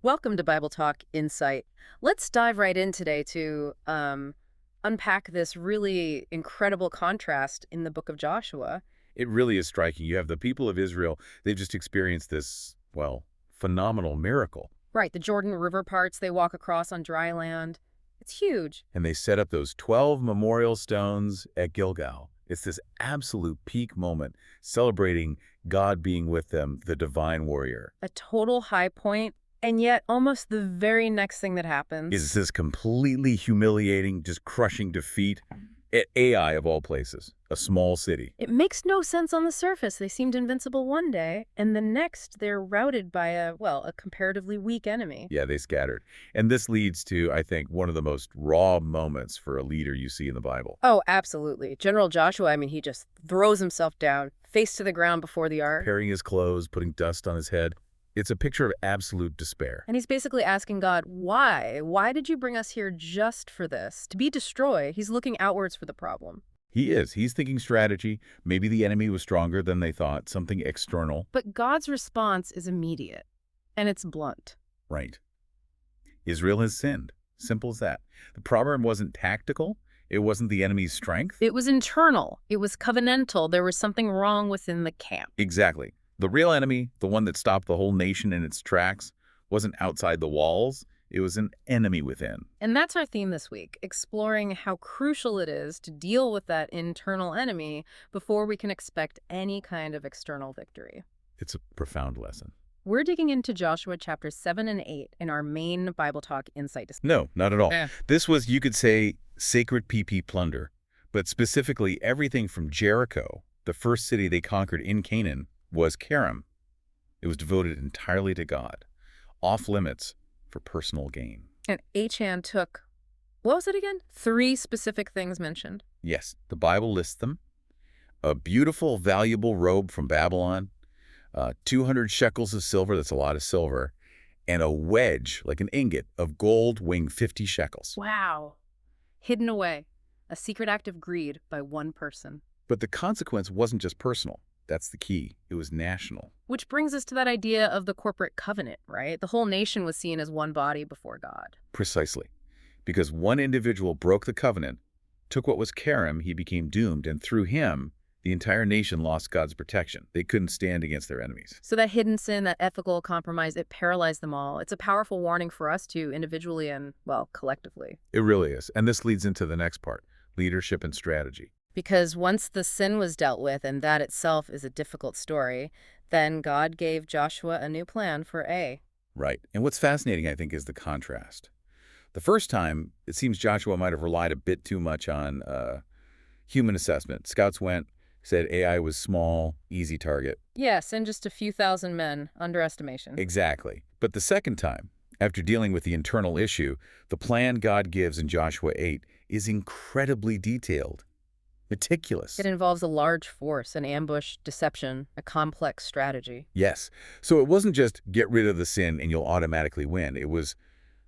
Welcome to Bible Talk Insight. Let's dive right in today to unpack this really incredible contrast in the book of Joshua. It really is striking. You have the people of Israel, they've just experienced this, well, phenomenal miracle. Right, the Jordan River parts they walk across on dry land. It's huge. And they set up those 12 memorial stones at Gilgal. It's this absolute peak moment, celebrating God being with them, the divine warrior. A total high point, and yet almost the very next thing that happens. Is this completely humiliating, just crushing defeat at Ai of all places, a small city. It makes no sense on the surface. They seemed invincible one day, and the next they're routed by a comparatively weak enemy. Yeah, they scattered. And this leads to, I think, one of the most raw moments for a leader you see in the Bible. Oh, absolutely. General Joshua, he just throws himself down, face to the ground before the ark. Tearing his clothes, putting dust on his head. It's a picture of absolute despair. And he's basically asking God, why? Why did you bring us here just for this? To be destroyed. He's looking outwards for the problem. He is. He's thinking strategy. Maybe the enemy was stronger than they thought, something external. But God's response is immediate, and it's blunt. Right. Israel has sinned. Simple as that. The problem wasn't tactical. It wasn't the enemy's strength. It was internal. It was covenantal. There was something wrong within the camp. Exactly. The real enemy, the one that stopped the whole nation in its tracks, wasn't outside the walls. It was an enemy within. And that's our theme this week, exploring how crucial it is to deal with that internal enemy before we can expect any kind of external victory. It's a profound lesson. We're digging into Joshua chapters 7 and 8 in our main Bible Talk Insight discussion. No, not at all. Yeah. This was, you could say, sacred PP plunder, but specifically everything from Jericho, the first city they conquered in Canaan, was ḥerem. It was devoted entirely to God, off limits for personal gain. And Achan took, what was it again? 3 specific things mentioned. Yes, the Bible lists them. A beautiful, valuable robe from Babylon, 200 shekels of silver, that's a lot of silver, and a wedge, like an ingot, of gold weighing 50 shekels. Wow. Hidden away. A secret act of greed by one person. But the consequence wasn't just personal. That's the key. It was national. Which brings us to that idea of the corporate covenant, right? The whole nation was seen as one body before God. Precisely. Because one individual broke the covenant, took what was ḥerem, he became doomed, and through him, the entire nation lost God's protection. They couldn't stand against their enemies. So that hidden sin, that ethical compromise, it paralyzed them all. It's a powerful warning for us too, individually and, well, collectively. It really is. And this leads into the next part, leadership and strategy. Because once the sin was dealt with, and that itself is a difficult story, then God gave Joshua a new plan for A. Right. And what's fascinating, I think, is the contrast. The first time, it seems Joshua might have relied a bit too much on human assessment. Scouts went, said Ai was small, easy target. Yes, and just a few thousand men, underestimation. Exactly. But the second time, after dealing with the internal issue, the plan God gives in Joshua 8 is incredibly detailed. Meticulous. It involves a large force, an ambush, deception, a complex strategy. Yes. So it wasn't just get rid of the sin and you'll automatically win. It was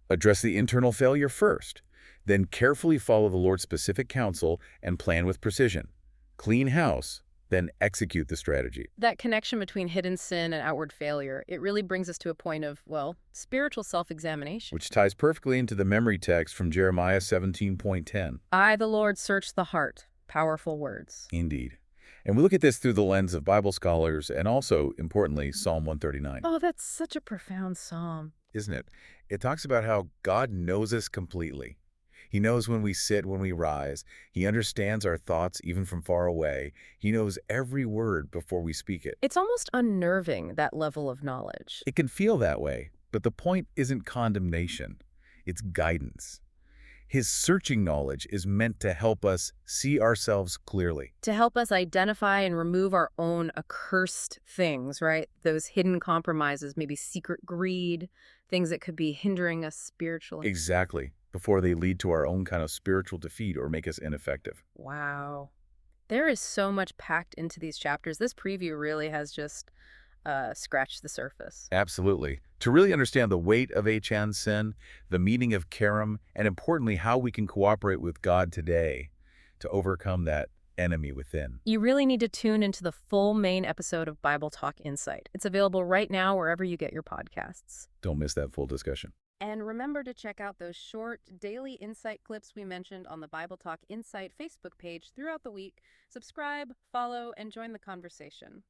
address the internal failure first, then carefully follow the Lord's specific counsel and plan with precision. Clean house, then execute the strategy. That connection between hidden sin and outward failure, it really brings us to a point of, well, spiritual self-examination. Which ties perfectly into the memory text from Jeremiah 17:10. I, the Lord, search the heart. Powerful words. Indeed. And we look at this through the lens of Bible scholars and also, importantly, Psalm 139. Oh, that's such a profound psalm. Isn't it? It talks about how God knows us completely. He knows when we sit, when we rise. He understands our thoughts even from far away. He knows every word before we speak it. It's almost unnerving, that level of knowledge. It can feel that way, but the point isn't condemnation. It's guidance. His searching knowledge is meant to help us see ourselves clearly. To help us identify and remove our own accursed things, right? Those hidden compromises, maybe secret greed, things that could be hindering us spiritually. Exactly. Before they lead to our own kind of spiritual defeat or make us ineffective. Wow. There is so much packed into these chapters. This preview really has just scratched the surface. Absolutely. To really understand the weight of Achan's sin, the meaning of ḥerem, and importantly, how we can cooperate with God today to overcome that enemy within. You really need to tune into the full main episode of Bible Talk Insight. It's available right now wherever you get your podcasts. Don't miss that full discussion. And remember to check out those short daily insight clips we mentioned on the Bible Talk Insight Facebook page throughout the week. Subscribe, follow, and join the conversation.